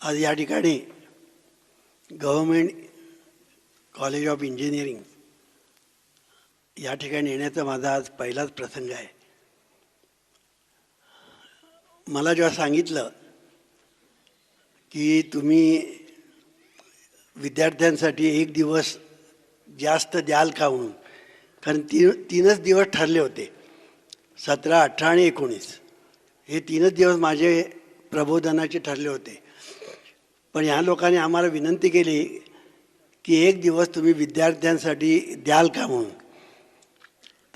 आज या ठिकाणी गव्हर्मेंट कॉलेज ऑफ इंजिनिअरिंग या ठिकाणी येण्याचा माझा आज पहिलाच प्रसंग आहे. मला जेव्हा सांगितलं की तुम्ही विद्यार्थ्यांसाठी एक दिवस जास्त द्याल का म्हणून, कारण तीनच दिवस ठरले होते, 17, 18 आणि 19 हे तीनच दिवस माझे प्रबोधनाचे ठरले होते. पण ह्या लोकांनी आम्हाला विनंती केली की एक दिवस तुम्ही विद्यार्थ्यांसाठी द्याल का म्हणून.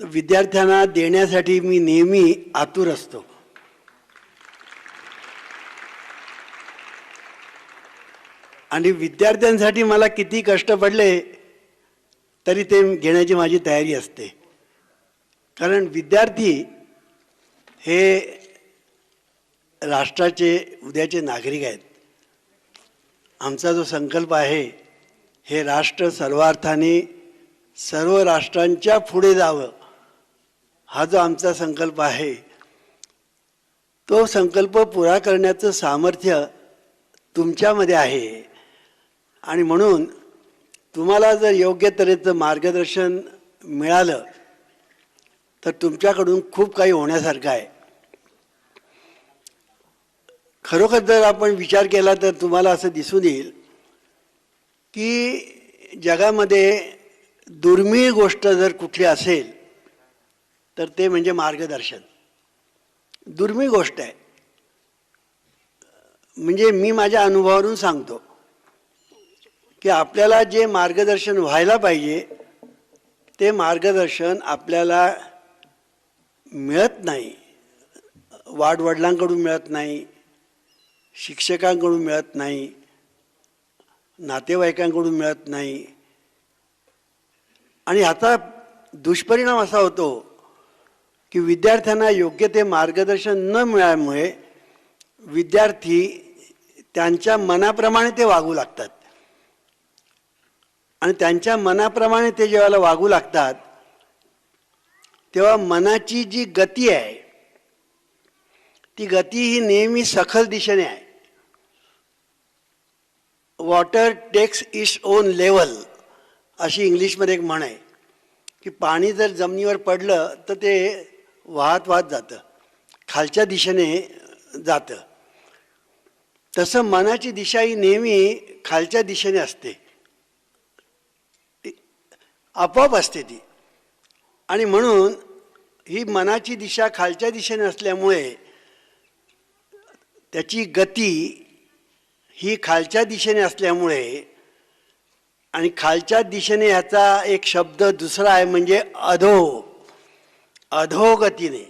तर विद्यार्थ्यांना देण्यासाठी मी नेहमी आतुर असतो. आणि विद्यार्थ्यांसाठी मला किती कष्ट पडले तरी ते घेण्याची माझी तयारी असते. कारण विद्यार्थी हे राष्ट्राचे उद्याचे नागरिक आहेत. आमचा जो संकल्प आहे, हे राष्ट्र सर्वार्थाने सर्व राष्ट्रांच्या पुढे जावं, हा जो आमचा संकल्प आहे, तो संकल्प पुरा करण्याचं सामर्थ्य तुमच्यामध्ये आहे. आणि म्हणून तुम्हाला जर योग्य तऱ्हेचं मार्गदर्शन मिळालं तर तुमच्याकडून खूप काही होण्यासारखं आहे. खरोखर जर आपण विचार केला तर तुम्हाला असं दिसून येईल की जगामध्ये दुर्मिळ गोष्ट जर कुठली असेल तर ते म्हणजे मार्गदर्शन. दुर्मिळ गोष्ट आहे. म्हणजे मी माझ्या अनुभवावरून सांगतो की आपल्याला जे मार्गदर्शन व्हायला पाहिजे ते मार्गदर्शन आपल्याला मिळत नाही. वाडवडिलांकडून मिळत नाही, शिक्षकांकडून मिळत नाही, नातेवाईकांकडून मिळत नाही. आणि आता दुष्परिणाम असा होतो की विद्यार्थ्यांना योग्य ते मार्गदर्शन न मिळाल्यामुळे विद्यार्थी त्यांच्या मनाप्रमाणे ते वागू लागतात. आणि त्यांच्या मनाप्रमाणे ते जेव्हा वागू लागतात तेव्हा मनाची जी गती आहे ती गती ही नेहमी सखल दिशेने आहे. Water text its own level अशी इंग्लिशमध्ये एक म्हण आहे की पाणी जर जमिनीवर पडलं तर ते वाहत वाहत जातं, खालच्या दिशेने जातं. तसं मनाची दिशा ही नेहमी खालच्या दिशेने असते, आपोआप असते ती. आणि म्हणून ही मनाची दिशा खालच्या दिशेने असल्यामुळे त्याची गती ही खालच्या दिशेने असल्यामुळे, आणि खालच्या दिशेने ह्याचा एक शब्द दुसरा आहे म्हणजे अधोगतीने.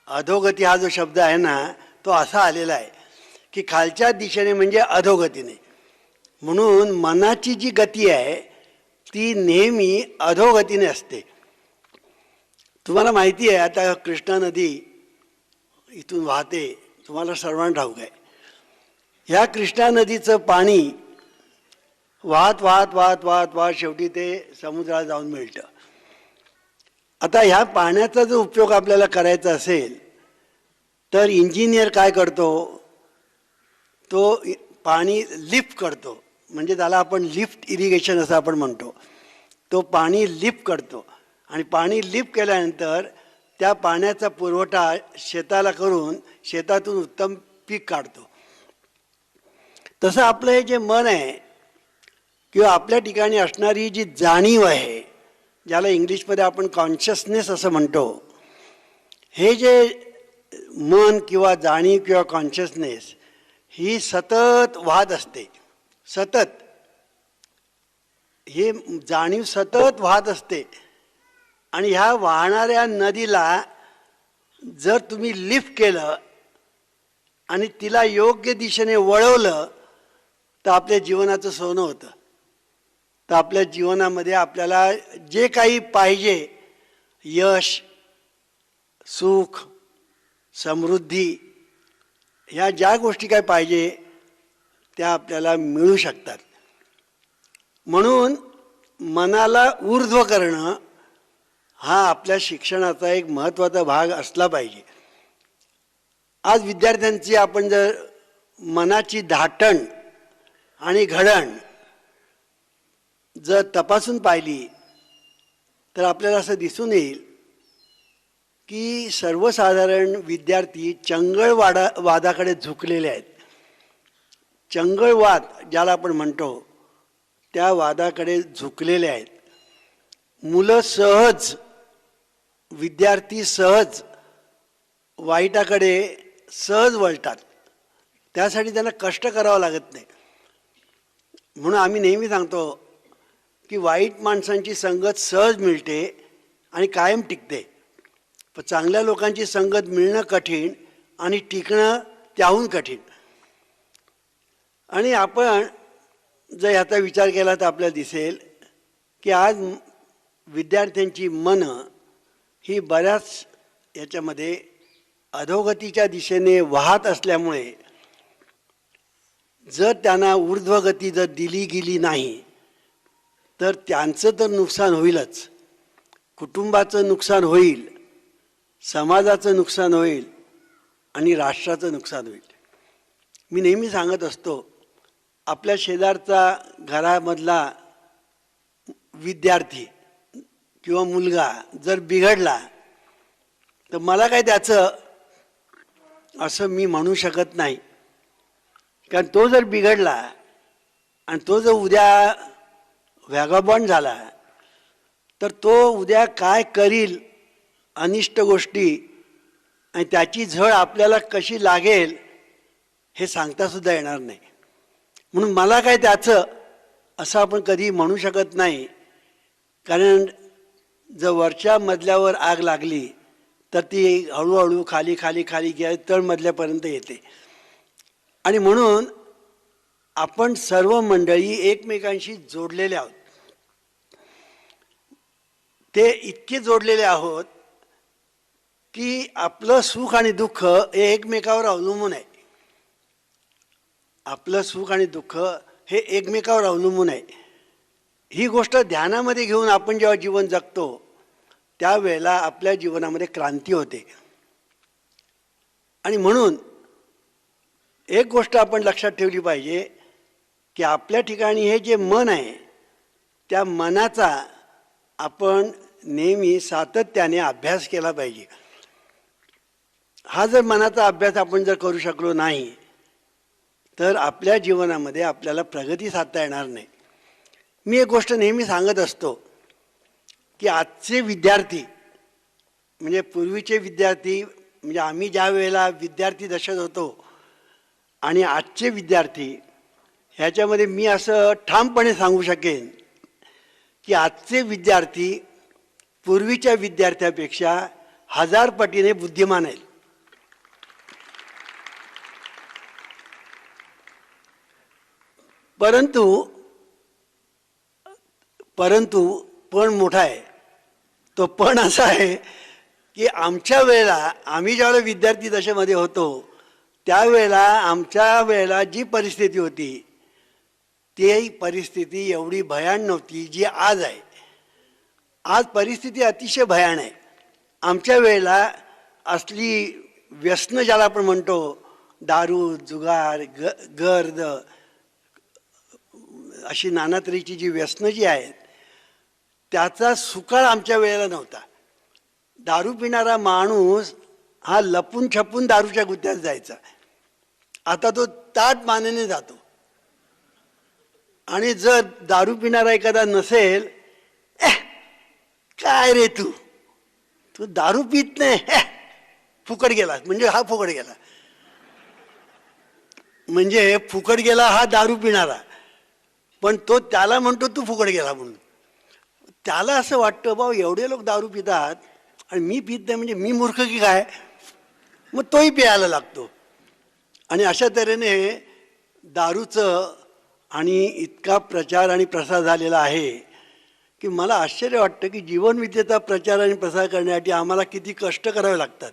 अधोगती हा जो शब्द आहे ना तो असा आलेला आहे की खालच्या दिशेने म्हणजे अधोगतीने. म्हणून मनाची जी गती आहे ती नेहमी अधोगतीने असते. तुम्हाला माहिती आहे आता कृष्णा नदी इथून वाहते, तुम्हाला सर्वांना ठाऊक आहे. ह्या कृष्णा नदीचं पाणी वाहत वाहत वाहत वाहत वाहत शेवटी ते समुद्राला जाऊन मिळतं. आता ह्या पाण्याचा जो उपयोग आपल्याला करायचा असेल तर इंजिनियर काय करतो, तो पाणी लिफ्ट करतो. म्हणजे त्याला आपण लिफ्ट इरिगेशन असं आपण म्हणतो. तो पाणी लिफ्ट करतो आणि पाणी लिफ्ट केल्यानंतर त्या पाण्याचा पुरवठा शेताला करून शेतातून उत्तम पीक काढतो. तसं आपलं हे जे मन आहे किंवा आपल्या ठिकाणी असणारी जी जाणीव आहे, ज्याला इंग्लिशमध्ये आपण कॉन्शियसनेस असं म्हणतो, हे जे मन किंवा जाणीव किंवा कॉन्शियसनेस ही सतत वाहत असते. सतत हे जाणीव सतत वाहत असते. आणि ह्या वाहणाऱ्या नदीला जर तुम्ही लिफ्ट केलं आणि तिला योग्य दिशेने वळवलं तर आपल्या जीवनाचं सोनं होतं. तर आपल्या जीवनामध्ये आपल्याला जे काही पाहिजे, यश, सुख, समृद्धी, ह्या ज्या गोष्टी काय पाहिजे त्या आपल्याला मिळू शकतात. म्हणून मनाला ऊर्ध्व करणं हा आपल्या शिक्षणाचा एक महत्त्वाचा भाग असला पाहिजे. आज विद्यार्थ्यांची आपण जर मनाची धाटण आणि घडण जर तपासून पाहिली तर आपल्याला असं दिसून येईल की सर्वसाधारण विद्यार्थी वादाकडे झुकलेले आहेत. चंगळवाद ज्याला आपण म्हणतो त्या वादाकडे झुकलेले आहेत. मुलं विद्यार्थी सहज वाईटाकडे सहज वळतात. त्यासाठी त्यांना कष्ट करावं लागत नाही. म्हणून आम्ही नेहमी सांगतो की वाईट माणसांची संगत सहज मिळते आणि कायम टिकते, पण चांगल्या लोकांची संगत मिळणं कठीण आणि टिकणं त्याहून कठीण. आणि आपण जर याचा विचार केला तर आपल्याला दिसेल की आज विद्यार्थ्यांची मनं ही बऱ्याच याच्यामध्ये अधोगतीच्या दिशेने वाहत असल्यामुळे जर त्यांना ऊर्ध्वगती जर दिली गेली नाही तर त्यांचं तर नुकसान होईलच, कुटुंबाचं नुकसान होईल, समाजाचं नुकसान होईल आणि राष्ट्राचं नुकसान होईल. मी नेहमी सांगत असतो, आपल्या शेजारचा घरामधला विद्यार्थी किंवा मुलगा जर बिघडला तर मला काय त्याचं असं मी म्हणू शकत नाही. कारण तो जर बिघडला आणि तो जर उद्या व्हॅगाबॉन्ड झाला तर तो उद्या काय करील अनिष्ट गोष्टी आणि त्याची झळ आपल्याला कशी लागेल हे सांगतासुद्धा येणार नाही. म्हणून मला काय त्याचं असं आपण कधी म्हणू शकत नाही. कारण जर वरच्या मजल्यावर आग लागली तर ती हळूहळू खाली खाली खाली तळमजल्यापर्यंत येते. आणि म्हणून आपण सर्व मंडळी एकमेकांशी जोडलेले आहोत. ते इतके जोडलेले आहोत की आपलं सुख आणि दुःख हे एकमेकावर अवलंबून आहे. आपलं सुख आणि दुःख हे एकमेकावर अवलंबून आहे. ही गोष्ट ध्यानामध्ये घेऊन आपण जेव्हा जीवन जगतो त्यावेळेला आपल्या जीवनामध्ये क्रांती होते. आणि म्हणून एक गोष्ट आपण लक्षात ठेवली पाहिजे की आपल्या ठिकाणी हे जे मन आहे त्या मनाचा आपण नेहमी सातत्याने अभ्यास केला पाहिजे. हा जर मनाचा अभ्यास आपण जर करू शकलो नाही तर आपल्या जीवनामध्ये आपल्याला प्रगती साधता येणार नाही. मी एक गोष्ट नेहमी सांगत असतो की आजचे विद्यार्थी म्हणजे पूर्वीचे विद्यार्थी म्हणजे आम्ही ज्या वेळेला विद्यार्थी दशेत होतो आणि आजचे विद्यार्थी ह्याच्यामध्ये मी असं ठामपणे सांगू शकेन की आजचे विद्यार्थी पूर्वीच्या विद्यार्थ्यापेक्षा 1000 पटीने बुद्धिमान आहेत. परंतु पण मोठा आहे. तो पण असा आहे की आमच्या वेळेला आम्ही ज्यावेळेला विद्यार्थी दशेमध्ये होतो त्यावेळेला आमच्या वेळेला जी परिस्थिती होती ती परिस्थिती एवढी भयान नव्हती जी आज आहे. आज परिस्थिती अतिशय भयान आहे. आमच्या वेळेला असली व्यसनं ज्याला आपण म्हणतो दारू जुगार गर्द अशी नाना तऱ्हेची जी व्यसनं जी आहेत त्याचा सुकाळ आमच्या वेळेला नव्हता. दारू पिणारा माणूस हा लपून छपून दारूच्या गुत्त्यात जायचा. आता तो ताट मानेने जातो. आणि जर दारू पिणारा एखादा नसेल, काय रे तू दारू पित नाही, फुकट गेला म्हणजे हा फुकट गेला. म्हणजे फुकट गेला हा दारू पिणारा, पण तो त्याला म्हणतो तू फुकट गेला म्हणून. त्याला असं वाटतं बाबा एवढे लोक दारू पितात आणि मी पित नाही म्हणजे मी मूर्ख की काय, मग तोही प्यायला लागतो. आणि अशा तऱ्हेने दारूचं आणि इतका प्रचार आणि प्रसार झालेला आहे की मला आश्चर्य वाटतं की जीवनविद्येचा प्रचार आणि प्रसार करण्यासाठी आम्हाला किती कष्ट करावे लागतात,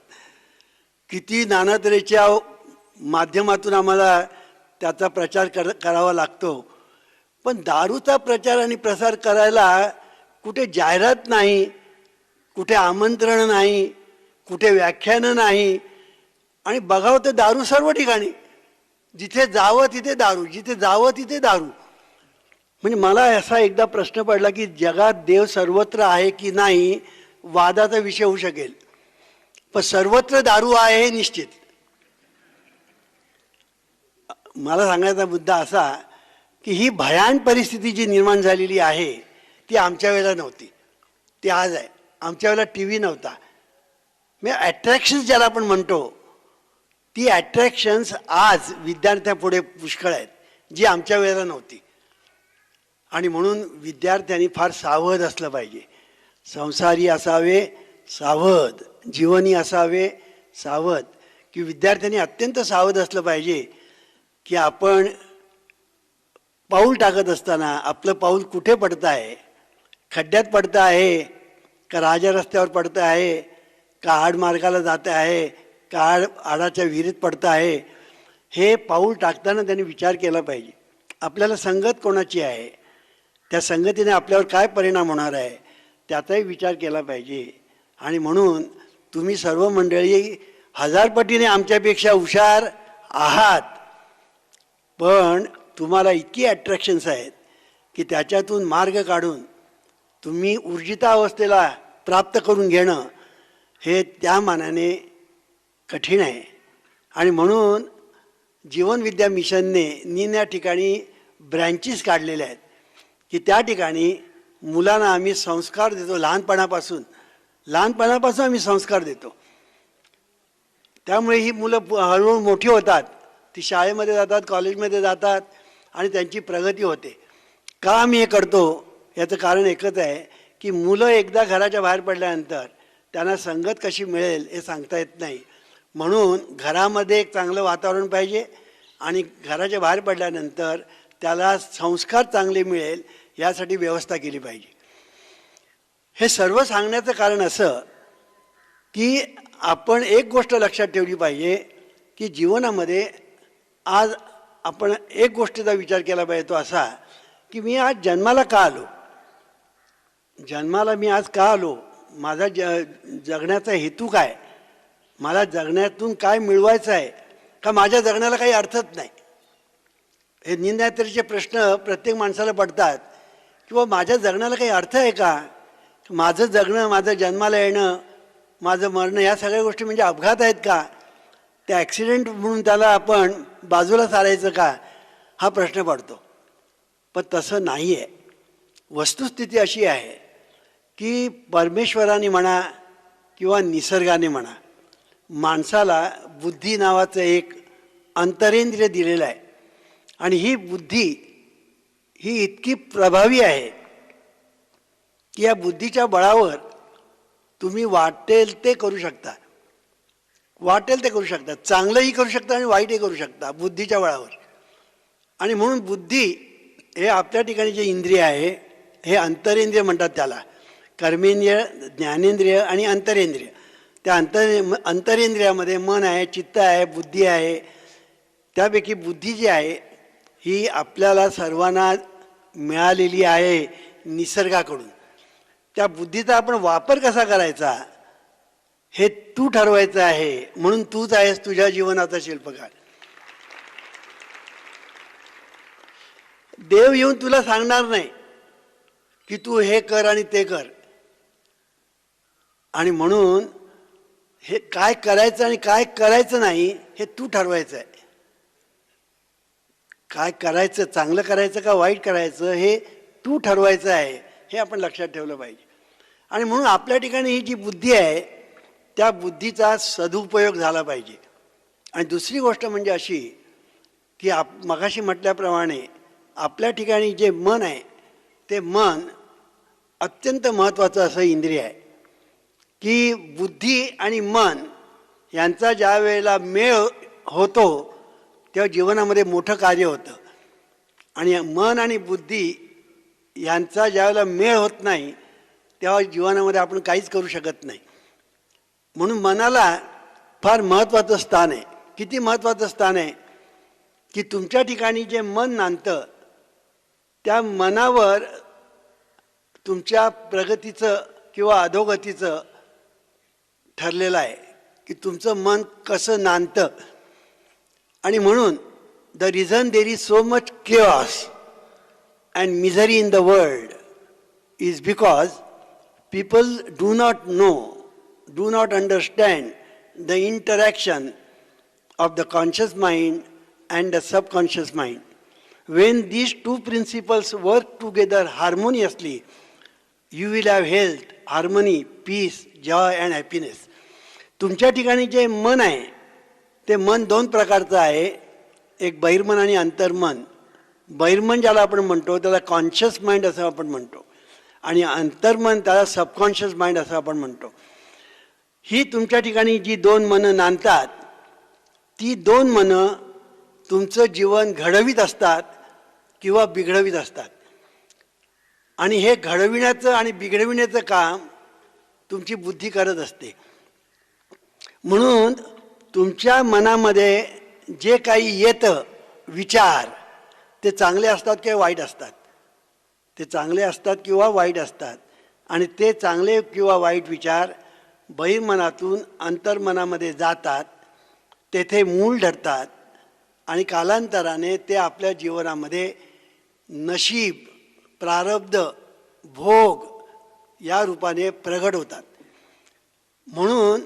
किती नाना तऱ्हेच्या माध्यमातून आम्हाला त्याचा प्रचार करावा लागतो. पण दारूचा प्रचार आणि प्रसार करायला कुठे जाहिरात नाही, कुठे आमंत्रण नाही, कुठे व्याख्यानं नाही. आणि बघावं तर दारू सर्व ठिकाणी. जिथे जावं तिथे दारू, जिथे जावं तिथे दारू. म्हणजे मला असा एकदा प्रश्न पडला की जगात देव सर्वत्र आहे की नाही वादाचा विषय होऊ शकेल, पण सर्वत्र दारू आहे हे निश्चित. मला सांगायचा मुद्दा असा की ही भयान परिस्थिती जी निर्माण झालेली आहे ती आमच्या वेळेला नव्हती, ती आज आहे. आमच्या वेळेला टी व्ही नव्हता. म्हणजे अट्रॅक्शन्स ज्याला आपण म्हणतो ती अट्रॅक्शन्स आज विद्यार्थ्यांपुढे पुष्कळ आहेत, जी आमच्या वेळेला नव्हती. आणि म्हणून विद्यार्थ्यांनी फार सावध असलं पाहिजे. संसारी असावे सावध, जीवनी असावे सावध. की विद्यार्थ्यांनी अत्यंत सावध असलं पाहिजे की आपण पाऊल टाकत असताना आपलं पाऊल कुठे पडतं आहे, खड्ड्यात पडतं आहे का राजा रस्त्यावर पडतं आहे का आडमार्गाला जातं आहे का आडाच्या विहिरीत पडतं आहे, हे पाऊल टाकताना त्यांनी विचार केला पाहिजे. आपल्याला संगत कोणाची आहे, त्या संगतीने आपल्यावर काय परिणाम होणार आहे त्याचाही विचार केला पाहिजे. आणि म्हणून तुम्ही सर्व मंडळी हजारपटीने आमच्यापेक्षा हुशार आहात, पण तुम्हाला इतकी अट्रॅक्शन्स आहेत की त्याच्यातून मार्ग काढून तुम्ही ऊर्जितावस्थेला प्राप्त करून घेणं हे त्या मानाने कठीण आहे. आणि म्हणून जीवनविद्या मिशनने निन्या ठिकाणी ब्रँचेस काढलेल्या आहेत की त्या ठिकाणी मुलांना आम्ही संस्कार देतो. लहानपणापासून आम्ही संस्कार देतो. त्यामुळे ही मुलं हळूहळू मोठी होतात, ती शाळेमध्ये जातात, कॉलेजमध्ये जातात आणि त्यांची प्रगती होते. का आम्ही हे करतो याचं कारण एकच आहे की मुलं एकदा घराच्या बाहेर पडल्यानंतर त्यांना संगत कशी मिळेल हे सांगता येत नाही. म्हणून घरामध्ये एक चांगलं वातावरण पाहिजे आणि घराच्या बाहेर पडल्यानंतर त्याला संस्कार चांगले मिळेल यासाठी व्यवस्था केली पाहिजे. हे सर्व सांगण्याचं कारण असं की आपण एक गोष्ट लक्षात ठेवली पाहिजे की जीवनामध्ये आज आपण एक गोष्टीचा विचार केला पाहिजे, तो असा की मी आज जन्माला का आलो, जन्माला मी आज का आलो, माझा जगण्याचा हेतू काय, मला जगण्यातून काय मिळवायचं आहे का माझ्या जगण्याला काही अर्थच नाही. हे निंदात्रीचे प्रश्न प्रत्येक माणसाला पडतात किंवा माझ्या जगण्याला काही अर्थ आहे का, माझं जगणं, माझं जन्माला येणं, माझं मरणं या सगळ्या गोष्टी म्हणजे अपघात आहेत का, ते ॲक्सिडेंट म्हणून त्याला आपण बाजूला सारायचं का, हा प्रश्न पडतो. पण तसं नाही आहे. वस्तुस्थिती अशी आहे की परमेश्वराने म्हणा किंवा निसर्गाने म्हणा माणसाला बुद्धी नावाचं एक अंतरेंद्रिय दिलेलं आहे. आणि ही बुद्धी ही इतकी प्रभावी आहे की या बुद्धीच्या बळावर तुम्ही वाटेल ते करू शकता, चांगलंही करू शकता आणि वाईटही करू शकता बुद्धीच्या बळावर. आणि म्हणून बुद्धी हे आपल्या ठिकाणी जे इंद्रिय आहे हे अंतरेंद्रिय म्हणतात त्याला. कर्मेंद्रिय, ज्ञानेंद्रिय आणि अंतरेंद्रिय. त्या अंतरेंद्रियामध्ये मन आहे, चित्त आहे, बुद्धी आहे. त्यापैकी बुद्धी जी आहे ही आपल्याला सर्वांना मिळालेली आहे निसर्गाकडून. त्या बुद्धीचा आपण वापर कसा करायचा हे तू ठरवायचं आहे. म्हणून तूच आहेस तुझ्या जीवनाचा शिल्पकार. देव येऊन तुला सांगणार नाही की तू हे कर आणि ते कर. आणि म्हणून हे काय करायचं आणि काय करायचं नाही हे तू ठरवायचं आहे. काय करायचं, चांगलं करायचं का वाईट करायचं हे तू ठरवायचं आहे, हे आपण लक्षात ठेवलं पाहिजे. आणि म्हणून आपल्या ठिकाणी ही जी बुद्धी आहे त्या बुद्धीचा सदुपयोग झाला पाहिजे. आणि दुसरी गोष्ट म्हणजे अशी की मगाशी म्हटल्याप्रमाणे आपल्या ठिकाणी जे मन आहे ते मन अत्यंत महत्त्वाचं असं इंद्रिय आहे की बुद्धी आणि मन यांचा ज्या वेळेला मेळ होतो तेव्हा जीवनामध्ये मोठं कार्य होतं. आणि मन आणि बुद्धी यांचा ज्यावेळेला मेळ होत नाही तेव्हा जीवनामध्ये आपण काहीच करू शकत नाही. म्हणून मनाला फार महत्त्वाचं स्थान आहे. किती महत्त्वाचं स्थान आहे की तुमच्या ठिकाणी जे मन नांदतं त्या मनावर तुमच्या प्रगतीचं किंवा अधोगतीचं ठरलेलं आहे की तुमचं मन कसं नांदतं. आणि म्हणून the reason there is so much chaos and misery in the world is because people do not know, do not understand the interaction of the conscious mind and the subconscious mind. When these two principles work together harmoniously, you will have health, harmony, peace, joy and happiness. तुमच्या ठिकाणी जे मन आहे ते मन दोन प्रकारचं आहे, एक बहिर्मन आणि अंतर्मन. बहिर्मन ज्याला आपण म्हणतो त्याला कॉन्शियस माइंड असं आपण म्हणतो, आणि अंतर्मन त्याला सबकॉन्शियस माइंड असं आपण म्हणतो. ही तुमच्या ठिकाणी जी दोन मनं नांदतात, ती दोन मनं तुमचं जीवन घडवित असतात किंवा बिघडवित असतात. आणि हे घडविण्याचं आणि बिघडविण्याचं काम तुमची बुद्धी करत असते. म्हणून तुमच्या मनामध्ये जे काही येतं विचार, ते चांगले असतात किंवा वाईट असतात, ते चांगले असतात किंवा वाईट असतात. आणि ते चांगले किंवा वाईट विचार बहिर्मनातून अंतर्मनामध्ये जातात, तेथे मूळ धरतात आणि कालांतराने ते आपल्या जीवनामध्ये नशीब, प्रारब्ध, भोग या रूपाने प्रगट होतात. म्हणून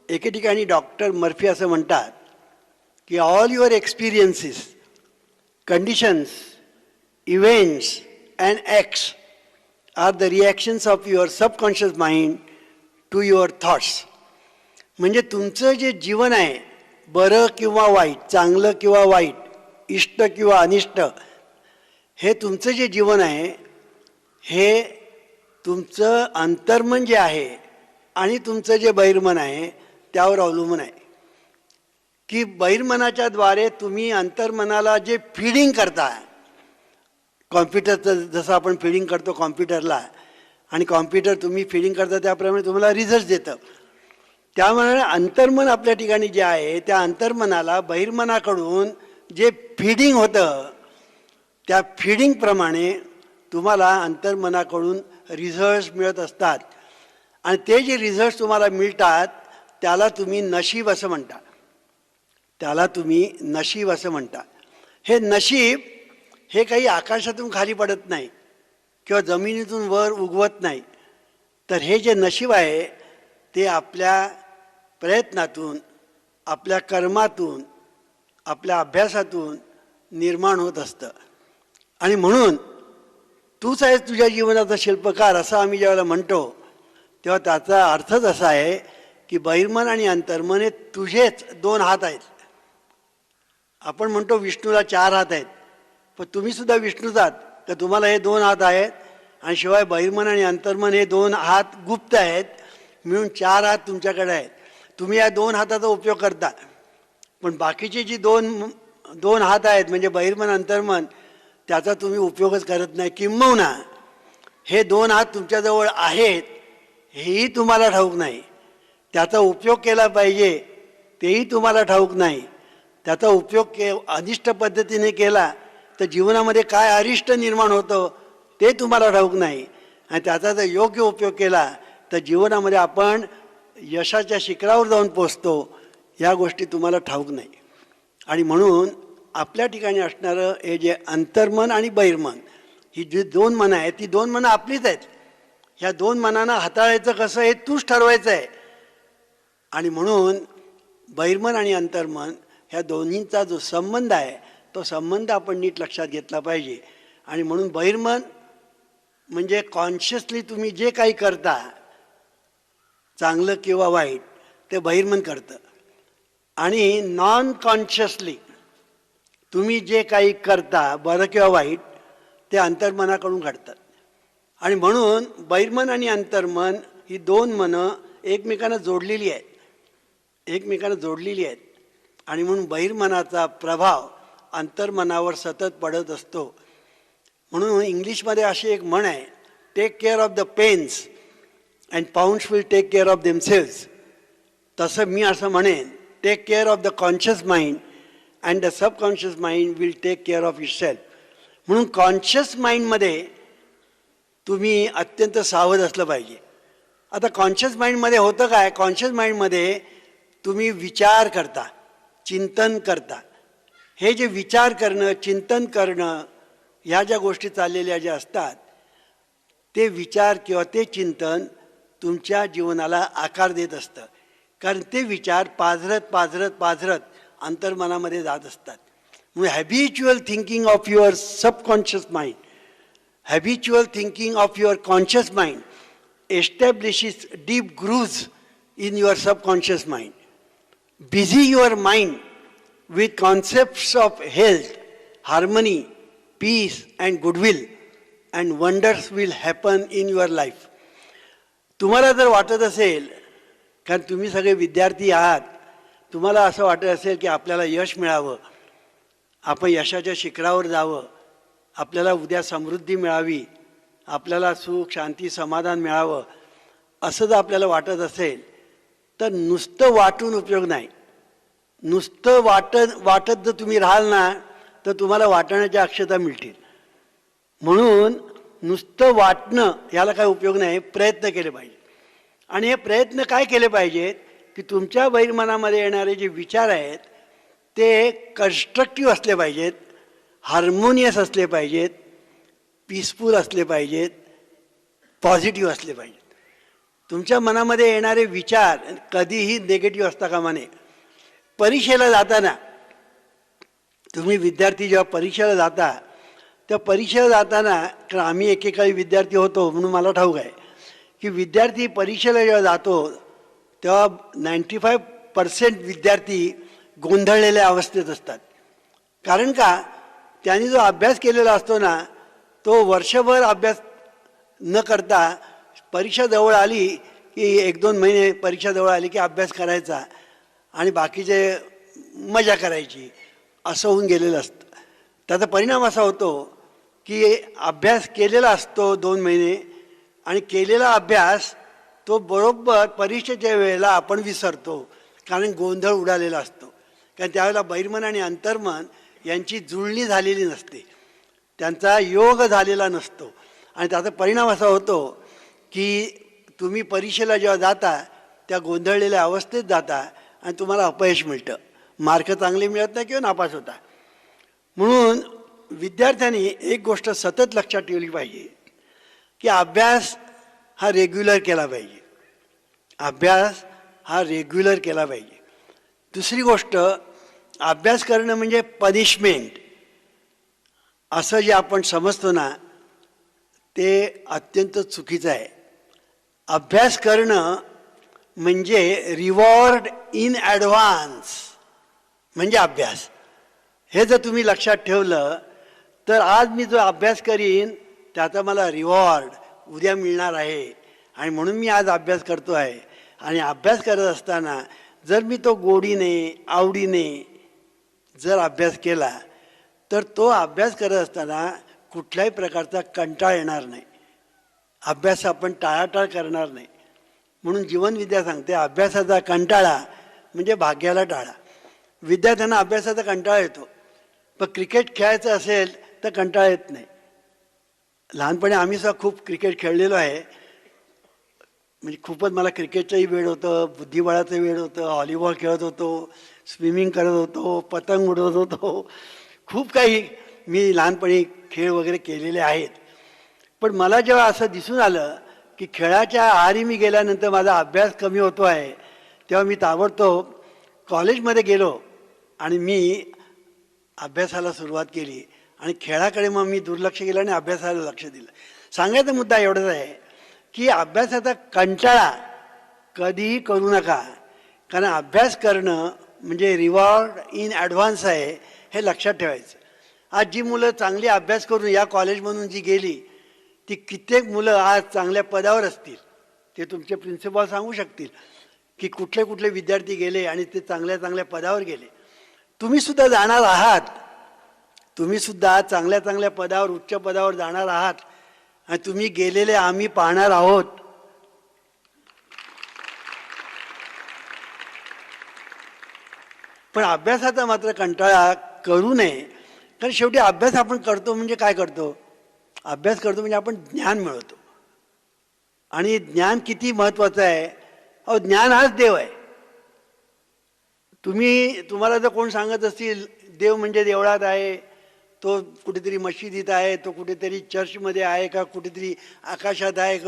एके ठिकाणी डॉक्टर मर्फी असं म्हणतात की all your experiences, conditions, events and acts are the reactions of your subconscious mind to your thoughts. म्हणजे तुमचं जे जीवन आहे, बरं किंवा वाईट, चांगलं किंवा वाईट, इष्ट किंवा अनिष्ट, हे तुमचं जे जीवन आहे हे तुमचं अंतर्मन जे आहे आणि तुमचं जे बहिर्मन आहे त्यावर अवलंबून आहे. की बहिर्मनाच्या द्वारे तुम्ही अंतर्मनाला जे फीडिंग करता, कॉम्प्युटरचं जसं आपण फीडिंग करतो कॉम्प्युटरला, आणि कॉम्प्युटर तुम्ही फीडिंग करता त्याप्रमाणे तुम्हाला रिझल्ट देतं. त्यामुळे अंतर्मन आपल्या ठिकाणी जे आहे त्या अंतर्मनाला बहिर्मनाकडून जे फीडिंग होतं, त्या फीडिंगप्रमाणे तुम्हाला अंतर्मनाकडून रिझल्ट्स मिळत असतात. आणि ते जे रिझल्ट्स तुम्हाला मिळतात त्याला तुम्ही नशीब असं म्हणता, त्याला तुम्ही नशीब असं म्हणता. हे नशीब हे काही आकाशातून खाली पडत नाही किंवा जमिनीतून वर उगवत नाही. तर हे जे नशीब आहे ते आपल्या प्रयत्नातून, आपल्या कर्मातून, आपल्या अभ्यासातून निर्माण होत असतं. आणि म्हणून तूच आहेस तुझ्या जीवनाचा शिल्पकार असं आम्ही ज्यावेळेला म्हणतो तेव्हा त्याचा अर्थच असा आहे की बहिर्मन आणि अंतर्मन हे तुझेच दोन हात आहेत. आपण म्हणतो विष्णूला 4 हात आहेत, पण तुम्ही सुद्धा विष्णूच आहात, तर तुम्हाला हे 2 हात आहेत. आणि शिवाय बहिर्मन आणि अंतर्मन हे 2 हात गुप्त आहेत, मिळून 4 हात तुमच्याकडे आहेत. तुम्ही या 2 हाताचा उपयोग करता, पण बाकीचे जी दोन हात आहेत म्हणजे बहिर्मन अंतर्मन, त्याचा तुम्ही उपयोगच करत नाही. किंबहुना हे 2 हात तुमच्याजवळ आहेत हेही तुम्हाला ठाऊक नाही, त्याचा उपयोग केला पाहिजे तेही तुम्हाला ठाऊक नाही. त्याचा उपयोग अनिष्ट पद्धतीने केला तर जीवनामध्ये काय अरिष्ट निर्माण होतं ते तुम्हाला ठाऊक नाही. आणि त्याचा जर योग्य उपयोग केला तर जीवनामध्ये आपण यशाच्या शिखरावर जाऊन पोचतो, या गोष्टी तुम्हाला ठाऊक नाही. आणि म्हणून आपल्या ठिकाणी असणारं हे जे अंतर्मन आणि बहिर्मन, ही जी 2 मनं आहेत ती 2 मनं आपलीच आहेत. ह्या 2 मनांना हाताळायचं कसं हे तूच ठरवायचं आहे. आणि म्हणून बहिर्मन आणि अंतर्मन ह्या दोन्हींचा जो संबंध आहे तो संबंध आपण नीट लक्षात घेतला पाहिजे. आणि म्हणून बहिर्मन म्हणजे कॉन्शियसली तुम्ही जे काही करता, चांगलं किंवा वाईट, ते बहिर्मन करतं. आणि नॉन कॉन्शियसली तुम्ही जे काही करता, बरं किंवा वाईट, ते अंतर्मनाकडून घडतात. आणि म्हणून बहिर्मन आणि अंतर्मन ही 2 मनं एकमेकांना जोडलेली आहेत, एकमेकांना जोडलेली आहेत. आणि म्हणून बहिर्मनाचा प्रभाव अंतर्मनावर सतत पडत असतो. म्हणून इंग्लिशमध्ये अशी एक म्हण आहे, take care of the pence and pounds will take care of themselves. तसं मी असं म्हणेन, take care of the conscious mind and the subconscious mind will take care of itself. म्हणून कॉन्शियस माइंडमध्ये तुम्ही अत्यंत सावध असलं पाहिजे. आता कॉन्शियस माइंडमध्ये होतं काय, कॉन्शियस माइंडमध्ये तुम्ही विचार करता, चिंतन करता. हे जे विचार करणं, चिंतन करणं, ह्या ज्या गोष्टी चाललेल्या ज्या असतात, ते विचार किंवा ते चिंतन तुमच्या जीवनाला आकार देत असतं. कारण ते विचार पाझरत पाझरत पाझरत अंतर्मनामध्ये जात असतात. म्हणून habitual thinking of your subconscious mind, habitual thinking of your conscious mind establishes deep grooves in your subconscious mind. Busy your mind with concepts of health, harmony, peace and goodwill and wonders will happen in your life. तुम्हाला जर वाटत असेल, कारण तुम्ही सगळे विद्यार्थी आहात, तुम्हाला असं वाटत असेल की आपल्याला यश मिळावं, आपण यशाच्या शिखरावर जावं, आपल्याला उद्या समृद्धी मिळावी, आपल्याला सुख शांती समाधान मिळावं, असं जर आपल्याला वाटत असेल तर नुसतं वाटून उपयोग नाही. नुसतं वाटत जर तुम्ही राहाल ना तर तुम्हाला वाटण्याच्या अक्षता मिळतील. म्हणून नुसतं वाटणं याला काय उपयोग नाही, प्रयत्न केले पाहिजे. आणि हे प्रयत्न काय केले पाहिजेत की तुमच्या बहिर्मनामध्ये येणारे जे विचार आहेत ते कन्स्ट्रक्टिव्ह असले पाहिजेत, हार्मोनियस असले पाहिजेत, पीसफुल असले पाहिजेत, पॉझिटिव्ह असले पाहिजेत. तुमच्या मनामध्ये येणारे विचार कधीही निगेटिव्ह असता कामा नये. परीक्षेला जाताना तुम्ही विद्यार्थी जेव्हा परीक्षेला जाता, त्या परीक्षेला जाताना, कारण आम्ही एकेकाळी विद्यार्थी होतो म्हणून मला ठाऊक आहे की विद्यार्थी परीक्षेला जेव्हा जातो तेव्हा 95% विद्यार्थी गोंधळलेल्या अवस्थेत असतात. कारण का, त्यांनी जो अभ्यास केलेला असतो ना तो वर्षभर अभ्यास न करता परीक्षा जवळ आली की 1-2 महिने परीक्षा जवळ आली की अभ्यास करायचा आणि बाकीचे मजा करायची, असं होऊन गेलेलं असतं. त्याचा परिणाम असा होतो की अभ्यास केलेला असतो 2 महिने आणि केलेला अभ्यास तो बरोबर परीक्षेच्या वेळेला आपण विसरतो, कारण गोंधळ उडालेला असतो. कारण त्यावेळेला बहिर्मन आणि अंतर्मन यांची जुळणी झालेली नसते, त्यांचा योग झालेला नसतो. आणि त्याचा परिणाम असा होतो की तुम्ही परीक्षेला जेव्हा जाता त्या गोंधळलेल्या अवस्थेत जाता आणि तुम्हाला अपयश मिळतं, मार्क चांगले मिळत नाही किंवा नापास होता. म्हणून विद्यार्थ्यांनी एक गोष्ट सतत लक्षात ठेवली पाहिजे की अभ्यास हा रेग्युलर केला पाहिजे, अभ्यास हा रेग्युलर केला पाहिजे. दुसरी गोष्ट, अभ्यास करणं म्हणजे पनिशमेंट असं जे आपण समजतो ना ते अत्यंत चुकीचं आहे. अभ्यास करणं म्हणजे रिवॉर्ड इन ॲडव्हान्स म्हणजे अभ्यास. हे जर तुम्ही लक्षात ठेवलं तर आज मी जो अभ्यास करीन त्याचा मला रिवॉर्ड उद्या मिळणार आहे आणि म्हणून मी आज अभ्यास करतो आहे. आणि अभ्यास करत असताना जर मी तो गोडीने आवडीने जर अभ्यास केला तर तो अभ्यास करत असताना कुठल्याही प्रकारचा कंटाळ येणार नाही, अभ्यास आपण टाळाटाळ करणार नाही. म्हणून जीवनविद्या सांगते अभ्यासाचा कंटाळा म्हणजे भाग्याला टाळा. विद्यार्थ्यांना अभ्यासाचा कंटाळा येतो, पण क्रिकेट खेळायचं असेल तर कंटाळा येत नाही. लहानपणी आम्ही सुद्धा खूप क्रिकेट खेळलेलो आहे, म्हणजे खूपच मला क्रिकेटचंही वेळ होतं, बुद्धिबळाचं वेळ होतं, व्हॉलीबॉल खेळत होतो, स्विमिंग करत होतो, पतंग उडवत होतो, खूप काही मी लहानपणी खेळ वगैरे केलेले आहेत. पण मला जेव्हा असं दिसून आलं की खेळाच्या आहारी मी गेल्यानंतर माझा अभ्यास कमी होतो आहे, तेव्हा मी ताबडतोब कॉलेजमध्ये गेलो आणि मी अभ्यासाला सुरुवात केली आणि खेळाकडे मग मी दुर्लक्ष केलं आणि अभ्यासाला लक्ष दिलं. सांगायचा मुद्दा एवढाच आहे की अभ्यासाचा कंटाळा कधीही करू नका, कारण अभ्यास करणं म्हणजे रिवॉर्ड इन ॲडव्हान्स आहे, हे लक्षात ठेवायचं. आज जी मुलं चांगली अभ्यास करून या कॉलेजमधून जी गेली ती कित्येक मुलं आज चांगल्या पदावर असतील. ते तुमचे प्रिन्सिपॉल सांगू शकतील की कुठले कुठले विद्यार्थी गेले आणि ते चांगल्या चांगल्या पदावर गेले. तुम्हीसुद्धा जाणार आहात, तुम्हीसुद्धा चांगल्या चांगल्या पदावर उच्च पदावर जाणार आहात आणि तुम्ही गेलेले आम्ही पाहणार आहोत. पण अभ्यासाचा मात्र कंटाळा करू नये, कारण शेवटी अभ्यास आपण करतो म्हणजे काय करतो, अभ्यास करतो म्हणजे आपण ज्ञान मिळवतो. आणि ज्ञान किती महत्त्वाचं आहे, अहो ज्ञान हाच देव आहे. तुम्हाला जर कोण सांगत असतील देव म्हणजे देवळात आहे, तो कुठेतरी मशिदीत आहे, तो कुठेतरी चर्चमध्ये आहे, का कुठेतरी आकाशात आहे.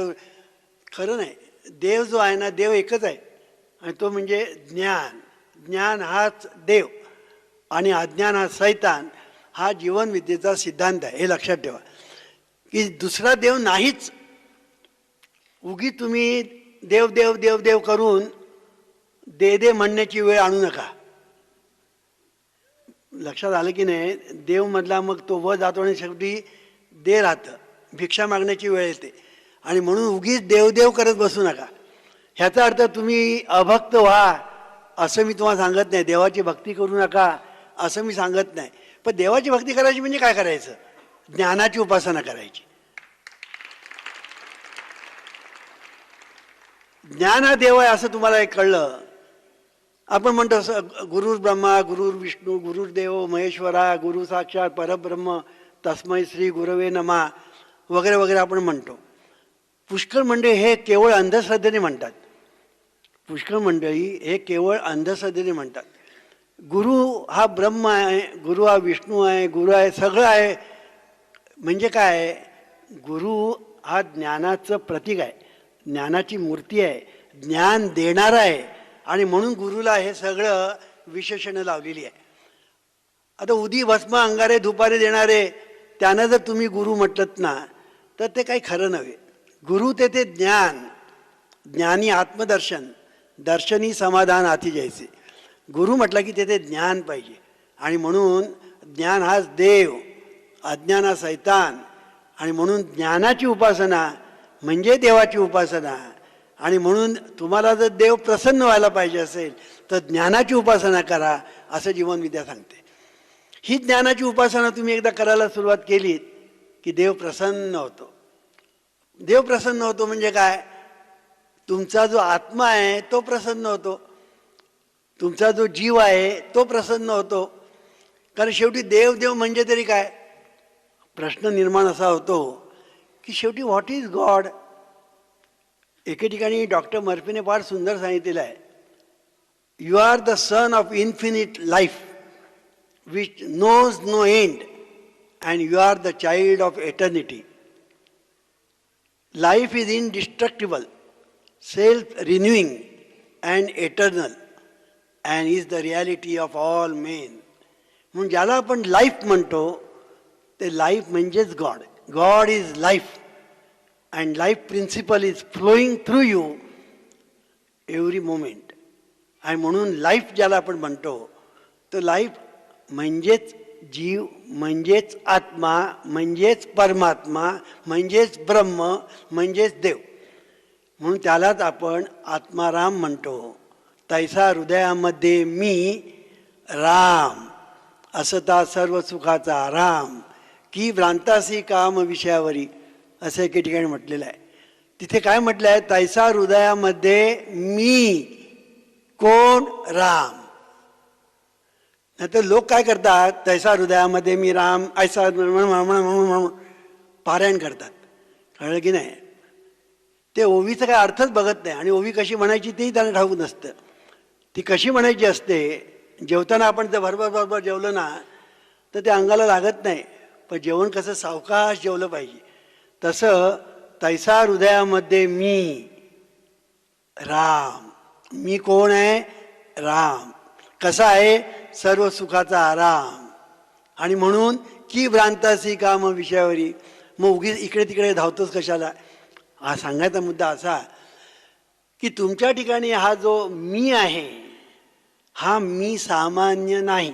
खरं नाही. देव जो आहे ना, देव एकच आहे आणि तो म्हणजे ज्ञान. ज्ञान हाच देव आणि अज्ञान हा सैतान. हा जीवनविद्येचा सिद्धांत आहे. हे लक्षात ठेवा की दुसरा देव नाहीच. उगी तुम्ही देव देव देव देव करून दे दे म्हणण्याची वेळ आणू नका. लक्षात आलं की नाही. देवमधला मग तो व जातो आणि शेवटी दे राहतं. भिक्षा मागण्याची वेळ येते आणि म्हणून उगीच देवदेव करत बसू नका. ह्याचा अर्थ तुम्ही अभक्त व्हा असं मी तुम्हाला सांगत नाही. देवाची भक्ती करू नका असं मी सांगत नाही. पण देवाची भक्ती करायची म्हणजे काय करायचं? ज्ञानाची उपासना करायची. ज्ञान हा देव आहे असं तुम्हाला एक कळलं. आपण म्हणतो गुरुर ब्रह्मा गुरुर विष्णू गुरुर्देव महेश्वरा गुरु साक्षात परब्रह्म तस्मै श्री गुरवे नमा वगैरे वगैरे आपण म्हणतो. पुष्कळ मंडळी हे केवळ अंधश्रद्धेने म्हणतात. पुष्कळ मंडळी हे केवळ अंधश्रद्धेने म्हणतात. गुरु हा ब्रह्म आहे, गुरु हा विष्णू आहे, गुरु आहे, सगळं आहे. म्हणजे काय? गुरु हा ज्ञानाचं प्रतीक आहे, ज्ञानाची मूर्ती आहे, ज्ञान देणारा आहे आणि म्हणून गुरुला हे सगळं विशेषणं लावलेली आहे. आता उदी भस्म अंगारे धुपारे देणारे त्यांना जर तुम्ही गुरु म्हटलत ना तर ते काही खरं नव्हे. गुरु ते ज्ञान, ज्ञानी आत्मदर्शन, दर्शनी समाधान आती जैसे. गुरु म्हटलं की तेथे ज्ञान पाहिजे आणि म्हणून ज्ञान हाच देव, अज्ञान हा सैतान आणि म्हणून ज्ञानाची उपासना म्हणजे देवाची उपासना. आणि म्हणून तुम्हाला जर देव प्रसन्न व्हायला पाहिजे असेल तर ज्ञानाची उपासना करा असं जीवनविद्या सांगते. ही ज्ञानाची उपासना तुम्ही एकदा करायला सुरुवात केलीत की देव प्रसन्न होतो. देव प्रसन्न होतो म्हणजे काय? तुमचा जो आत्मा आहे तो प्रसन्न होतो, तुमचा जो जीव आहे तो प्रसन्न होतो. कारण शेवटी देव देव म्हणजे तरी काय? प्रश्न निर्माण असा होतो की शेवटी व्हॉट इज गॉड? एके ठिकाणी डॉक्टर मर्फीने फार सुंदर सांगितलेलं आहे, you are the son of infinite life which knows no end and you are the child of eternity. Life is indestructible, self renewing and eternal and is the reality of all men. म्हणून ज्याला आपण life म्हणतो ते life म्हणजेच God. God is life and life principle is flowing through you every moment. आणि म्हणून life ज्याला आपण म्हणतो तो लाईफ म्हणजेच जीव, म्हणजेच आत्मा, म्हणजेच परमात्मा, म्हणजेच ब्रह्म, म्हणजेच देव. म्हणून त्यालाच आपण आत्माराम म्हणतो. तैसा हृदयामध्ये मी राम असता सर्व सुखाचा राम की भ्रांतासी काम विषयावरी असं एके ठिकाणी म्हटलेलं आहे. तिथे काय म्हटलं आहे? तैसा हृदयामध्ये मी कोण? राम. नाहीतर लोक काय करतात? तैसा हृदयामध्ये मी राम ऐसा पारायण करतात. कळलं की नाही? ते ओवीचा काय अर्थच बघत नाही आणि ओवी कशी म्हणायची तेही त्यांना ठाऊक नसतं. ती कशी म्हणायची असते? जेवताना आपण जर भरभर भरभर जेवलं ना तर ते अंगाला लागत नाही. पण जेवण कसं सावकाश जेवलं पाहिजे. तसं तैसा हृदयामध्ये मी राम. मी कोण आहे? राम. कसा आहे? सर्व सुखाचा आराम. आणि म्हणून की भ्रांतासी काम विषयावरी. मग उगीच इकडे तिकडे धावतोच कशाला? हा सांगायचा मुद्दा असा की तुमच्या ठिकाणी हा जो मी आहे हा मी सामान्य नाही.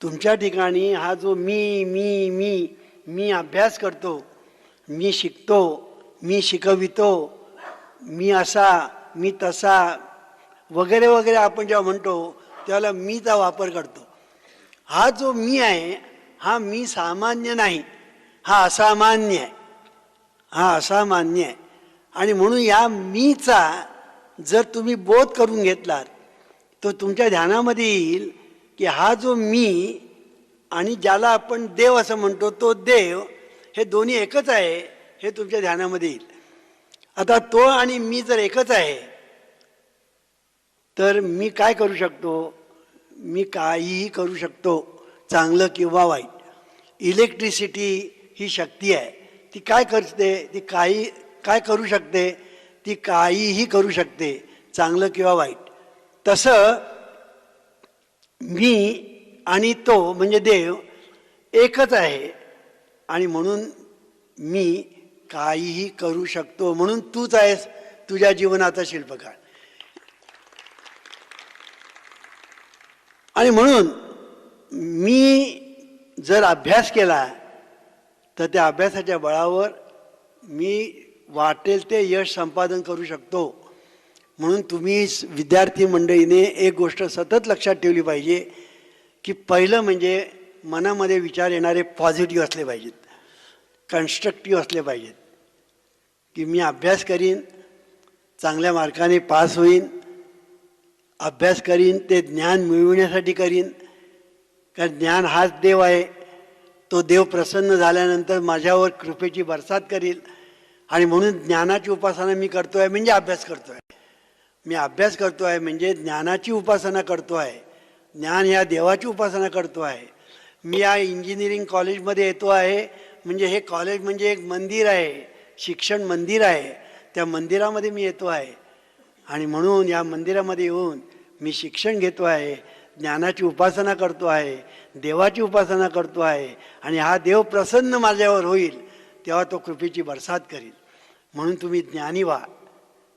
तुमच्या ठिकाणी हा जो मी मी मी मी अभ्यास करतो, मी शिकतो, मी शिकवितो, मी असा मी तसा वगैरे वगैरे आपण जेव्हा म्हणतो त्याला मीचा वापर करतो. हा जो मी आहे हा मी सामान्य नाही, हा असामान्य आहे. हा असामान्य आहे. आणि म्हणून या मीचा जर तुम्ही बोध करून घेतलात तर तुमच्या ध्यानामध्ये येईल की हा जो मी आणि ज्याला आपण देव असं म्हणतो तो देव हे दोन्ही एकच आहे हे तुमच्या ध्यानामध्ये येईल. आता तो आणि मी जर एकच आहे तर मी काय करू शकतो? मी काहीही करू शकतो, चांगलं किंवा वाईट. इलेक्ट्रिसिटी ही शक्ती आहे, ती काय करते, ती काय करू शकते, ती काहीही करू शकते, चांगलं किंवा वाईट. तसं मी आणि तो म्हणजे देव एकच आहे, आणि म्हणून मी काहीही करू शकतो. म्हणून तूच आहेस तुझ्या जीवनाचा शिल्पकार. आणि म्हणून मी जर अभ्यास केला तर त्या अभ्यासाच्या बळावर मी वाटेल ते यश संपादन करू शकतो. म्हणून तुम्ही विद्यार्थी मंडळीने एक गोष्ट सतत लक्षात ठेवली पाहिजे की पहिलं म्हणजे मनामध्ये विचार येणारे पॉझिटिव्ह असले पाहिजेत, कन्स्ट्रक्टिव्ह असले पाहिजेत. की मी अभ्यास करीन, चांगल्या मार्काने पास होईन, अभ्यास करीन ते ज्ञान मिळविण्यासाठी करीन, कारण ज्ञान हाच देव आहे. तो देव प्रसन्न झाल्यानंतर माझ्यावर कृपेची बरसात करील. आणि म्हणून ज्ञानाची उपासना मी करतो आहे म्हणजे अभ्यास करतो आहे. मी अभ्यास करतो आहे म्हणजे ज्ञानाची उपासना करतो आहे, ज्ञान या देवाची उपासना करतो आहे. मी या इंजिनिअरिंग कॉलेजमध्ये येतो आहे म्हणजे हे कॉलेज म्हणजे एक मंदिर आहे, शिक्षण मंदिर आहे. त्या मंदिरामध्ये मी येतो आहे आणि म्हणून या मंदिरामध्ये येऊन मी शिक्षण घेतो आहे, ज्ञानाची उपासना करतो आहे, देवाची उपासना करतो आहे. आणि हा देव प्रसन्न माझ्यावर होईल तेव्हा तो कृपेची बरसात करील. म्हणून तुम्ही ज्ञानी व्हा,